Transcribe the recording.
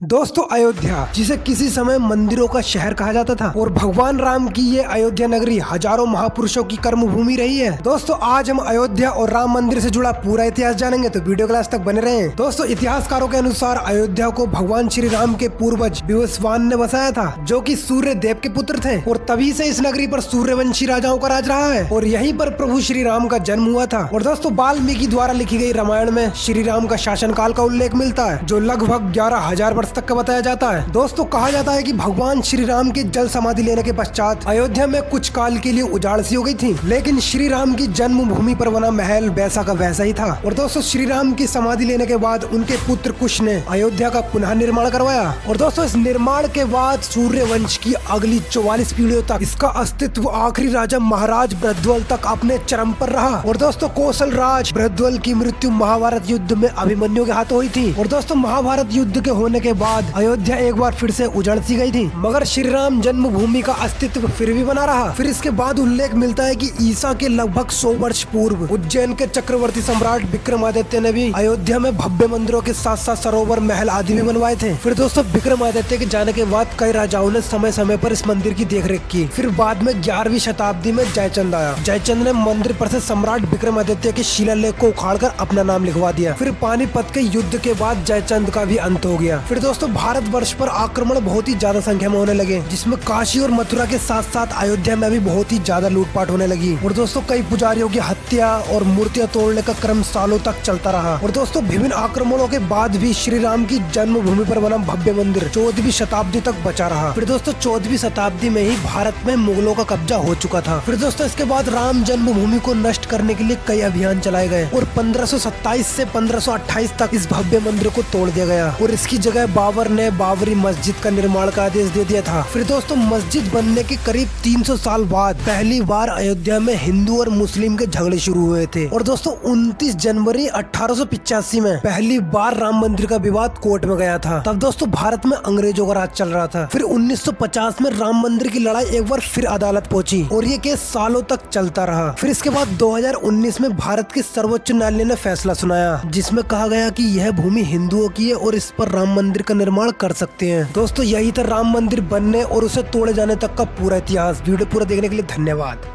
दोस्तों, अयोध्या जिसे किसी समय मंदिरों का शहर कहा जाता था और भगवान राम की ये अयोध्या नगरी हजारों महापुरुषों की कर्म भूमि रही है। दोस्तों, आज हम अयोध्या और राम मंदिर से जुड़ा पूरा इतिहास जानेंगे, तो वीडियो क्लास तक बने रहें। दोस्तों, इतिहासकारों के अनुसार अयोध्या को भगवान श्री राम के पूर्वज विवस्वान ने बसाया था, जो कि सूर्य देव के पुत्र थे, और तभी से इस नगरी पर सूर्यवंशी राजाओं का राज रहा है और यहीं पर प्रभु श्री राम का जन्म हुआ था। और दोस्तों, वाल्मीकि द्वारा लिखी गई रामायण में श्री राम का शासनकाल का उल्लेख मिलता है, जो लगभग 11,000 वर्ष तक का बताया जाता है। दोस्तों, कहा जाता है कि भगवान श्री राम की जल समाधि लेने के पश्चात अयोध्या में कुछ काल के लिए उजाड़ सी हो गई थी, लेकिन श्री राम की जन्मभूमि पर बना महल वैसा का वैसा ही था। और दोस्तों, श्री राम की समाधि लेने के बाद उनके पुत्र कुश ने अयोध्या का पुनः निर्माण करवाया। और दोस्तों, इस निर्माण के बाद सूर्यवंश की अगली 44 पीढ़ियों तक इसका अस्तित्व आखिरी राजा महाराज बृहद्रथ तक अपने चरम पर रहा। और दोस्तों, कौशल राज बृहद्रथ की मृत्यु महाभारत युद्ध में अभिमन्यु के हाथों हुई थी। और दोस्तों, महाभारत युद्ध के होने के बाद अयोध्या एक बार फिर से उजड़ सी गई थी, मगर श्री राम जन्मभूमि का अस्तित्व फिर भी बना रहा। फिर इसके बाद उल्लेख मिलता है कि ईसा के लगभग 100 वर्ष पूर्व उज्जैन के चक्रवर्ती सम्राट विक्रमादित्य ने भी अयोध्या में भव्य मंदिरों के साथ साथ सरोवर, महल आदि भी बनवाए थे। फिर दोस्तों, विक्रमादित्य के जाने के बाद कई राजाओं ने समय समय पर इस मंदिर की देखरेख की। फिर बाद में 11वीं शताब्दी में जयचंद आया। जयचंद ने मंदिर पर से सम्राट विक्रमादित्य के शिलालेख को उखाड़कर अपना नाम लिखवा दिया। फिर पानीपत के युद्ध के बाद जयचंद का भी अंत हो गया। फिर दोस्तों, भारतवर्ष पर आक्रमण बहुत ही ज्यादा संख्या में होने लगे, जिसमें काशी और मथुरा के साथ साथ अयोध्या में भी बहुत ही ज्यादा लूटपाट होने लगी। और दोस्तों, कई पुजारियों की हत्या और मूर्तियां तोड़ने का क्रम सालों तक चलता रहा। और दोस्तों, विभिन्न आक्रमणों के बाद भी श्री राम की जन्मभूमि पर बना भव्य मंदिर 14वीं शताब्दी तक बचा रहा। फिर दोस्तों, 14वीं शताब्दी में ही भारत में मुगलों का कब्जा हो चुका था। फिर दोस्तों, इसके बाद राम जन्मभूमि को नष्ट करने के लिए कई अभियान चलाए गए और 1527 से 1528 तक इस भव्य मंदिर को तोड़ दिया गया और इसकी जगह बाबर ने बाबरी मस्जिद का निर्माण का आदेश दे दिया था। फिर दोस्तों, मस्जिद बनने के करीब 300 साल बाद पहली बार अयोध्या में हिंदू और मुस्लिम के झगड़े शुरू हुए थे। और दोस्तों, 29 जनवरी 1885 में पहली बार राम मंदिर का विवाद कोर्ट में गया था। तब दोस्तों, भारत में अंग्रेजों का राज चल रहा था। फिर 1950 में राम मंदिर की लड़ाई एक बार फिर अदालत पहुंची और ये केस सालों तक चलता रहा। फिर इसके बाद 2019 में भारत के सर्वोच्च न्यायालय ने फैसला सुनाया, जिसमें कहा गया कि यह भूमि हिंदुओं की है और इस पर राम मंदिर का निर्माण कर सकते हैं। दोस्तों, यही था राम मंदिर बनने और उसे तोड़े जाने तक का पूरा इतिहास। वीडियो पूरा देखने के लिए धन्यवाद।